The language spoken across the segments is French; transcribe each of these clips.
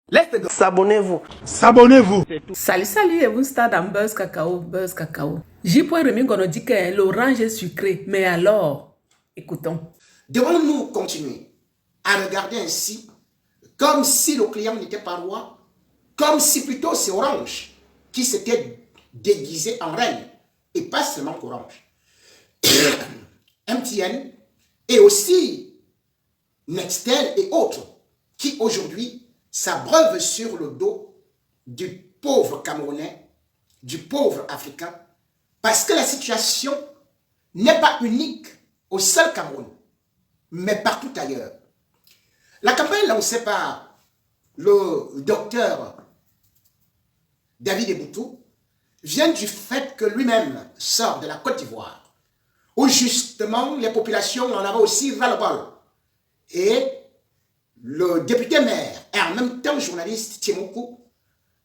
Let's go. S'abonnez-vous. S'abonnez-vous. Salut, salut, et vous start dans Buzz Cacao, Buzz Cacao. J.Remingo dit que l'orange est sucré, mais alors, écoutons. Devons-nous continuer à regarder ainsi, comme si le client n'était pas roi, comme si plutôt c'est Orange qui s'était déguisé en reine, et pas seulement Orange. MTN et aussi Nextel et autres qui aujourd'hui s'abreuvent sur le dos du pauvre Camerounais, du pauvre Africain, parce que la situation n'est pas unique au seul Cameroun, mais partout ailleurs. La campagne lancée par le docteur David Eboutou vient du fait que lui-même sort de la Côte d'Ivoire, où justement les populations en avaient aussi ras-le-bol. Et le député maire et en même temps journaliste Tiemoku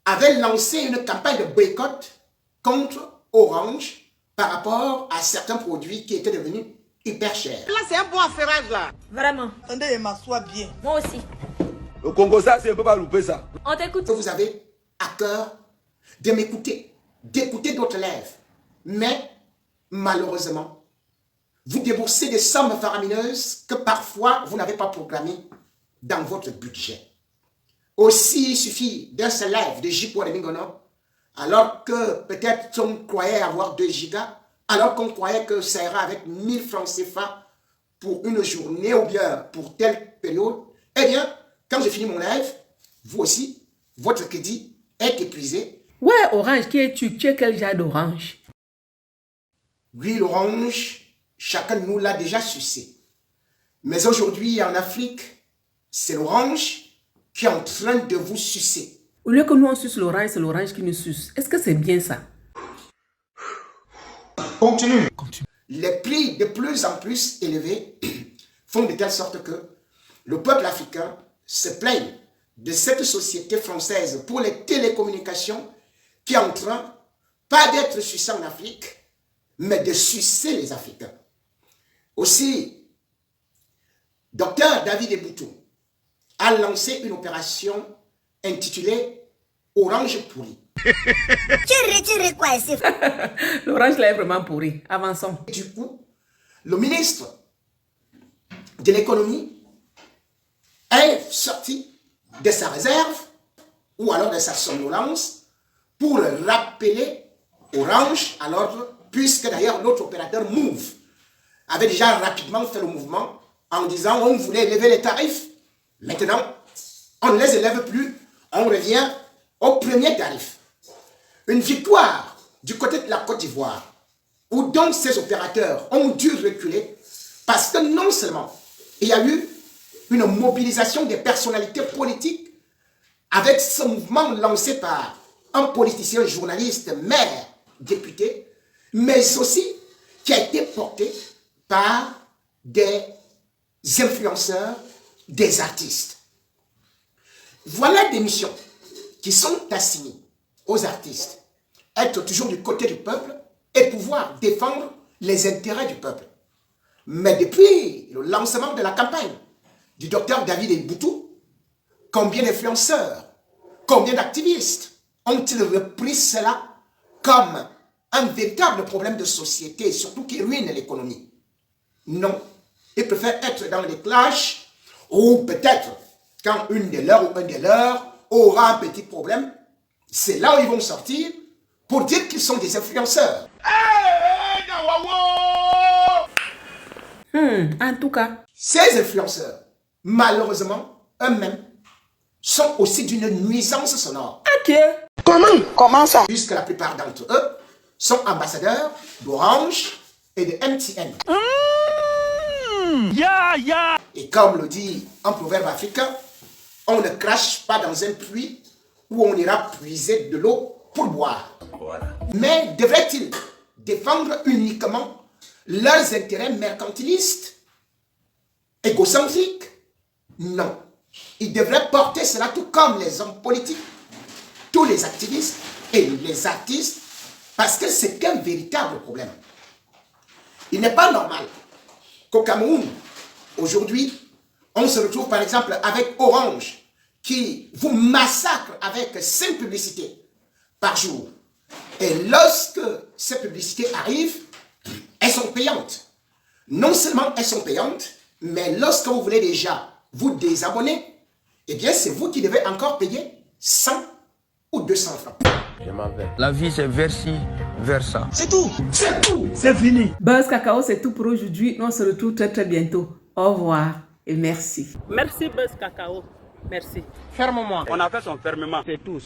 avait lancé une campagne de boycott contre Orange par rapport à certains produits qui étaient devenus hyper chers. Là, c'est un bon affairage, là. Vraiment. Attendez, il m'assoit bien. Moi aussi. Le Congo, ça, c'est un peu pas louper ça. On t'écoute. Vous avez à cœur de m'écouter, d'écouter d'autres lèvres. Mais, malheureusement, vous déboursez des sommes faramineuses que parfois vous n'avez pas programmées dans votre budget. Aussi, il suffit d'un seul live de J.Remingo, alors que peut-être on croyait avoir 2 gigas, alors qu'on croyait que ça ira avec 1000 francs CFA pour une journée ou bien pour telle période. Eh bien, quand je finis mon live, vous aussi, votre crédit est épuisé. Ouais, Orange, qui es-tu? Tu es quel genre d'orange? Oui, l'orange, chacun de nous l'a déjà sucé. Mais aujourd'hui, en Afrique, c'est l'orange qui est en train de vous sucer. Au lieu que nous on suce l'orange, c'est l'orange qui nous suce. Est-ce que c'est bien ça? Continue. Les prix de plus en plus élevés font de telle sorte que le peuple africain se plaigne de cette société française pour les télécommunications qui est en train, pas d'être sucée en Afrique, mais de sucer les Africains. Aussi, Dr David Eboutou a lancé une opération intitulée Orange pourri. Tu quoi ici? L'orange là est vraiment pourri. Avançons. Du coup, le ministre de l'économie est sorti de sa réserve ou alors de sa somnolence pour rappeler Orange à l'ordre, puisque d'ailleurs notre opérateur Move avait déjà rapidement fait le mouvement en disant on voulait élever les tarifs. Maintenant, on ne les élève plus, on revient au premier tarif. Une victoire du côté de la Côte d'Ivoire, où donc ces opérateurs ont dû reculer, parce que non seulement il y a eu une mobilisation des personnalités politiques avec ce mouvement lancé par un politicien, journaliste, maire, député, mais aussi qui a été porté par des influenceurs, des artistes. Voilà des missions qui sont assignées aux artistes. Être toujours du côté du peuple et pouvoir défendre les intérêts du peuple. Mais depuis le lancement de la campagne du docteur David Eboutou, combien d'influenceurs, combien d'activistes ont-ils repris cela comme un véritable problème de société et surtout qui ruine l'économie? Non. Ils préfèrent être dans les clashs ou peut-être quand une de leurs ou un de leurs aura un petit problème, c'est là où ils vont sortir pour dire qu'ils sont des influenceurs. En tout cas. Ces influenceurs, malheureusement, eux-mêmes, sont aussi d'une nuisance sonore. Ok. Comment ça? Puisque la plupart d'entre eux sont ambassadeurs d'Orange et de MTN. Et comme le dit un proverbe africain, on ne crache pas dans un puits où on ira puiser de l'eau pour boire. Voilà. Mais devraient-ils défendre uniquement leurs intérêts mercantilistes, égocentriques? Non. Ils devraient porter cela tout comme les hommes politiques, tous les activistes et les artistes, parce que c'est un véritable problème. Il n'est pas normal qu'au Cameroun, aujourd'hui, on se retrouve par exemple avec Orange, qui vous massacrent avec 5 publicités par jour. Et lorsque ces publicités arrivent, elles sont payantes. Non seulement elles sont payantes, mais lorsque vous voulez déjà vous désabonner, eh bien c'est vous qui devez encore payer 100 ou 200 francs. La vie c'est vers-ci, vers ça. C'est tout. C'est tout. C'est fini. Buzz Cacao, c'est tout pour aujourd'hui. On se retrouve très très bientôt. Au revoir et merci. Merci Buzz Cacao. Merci. Ferme-moi. On a fait son fermement. C'est tous.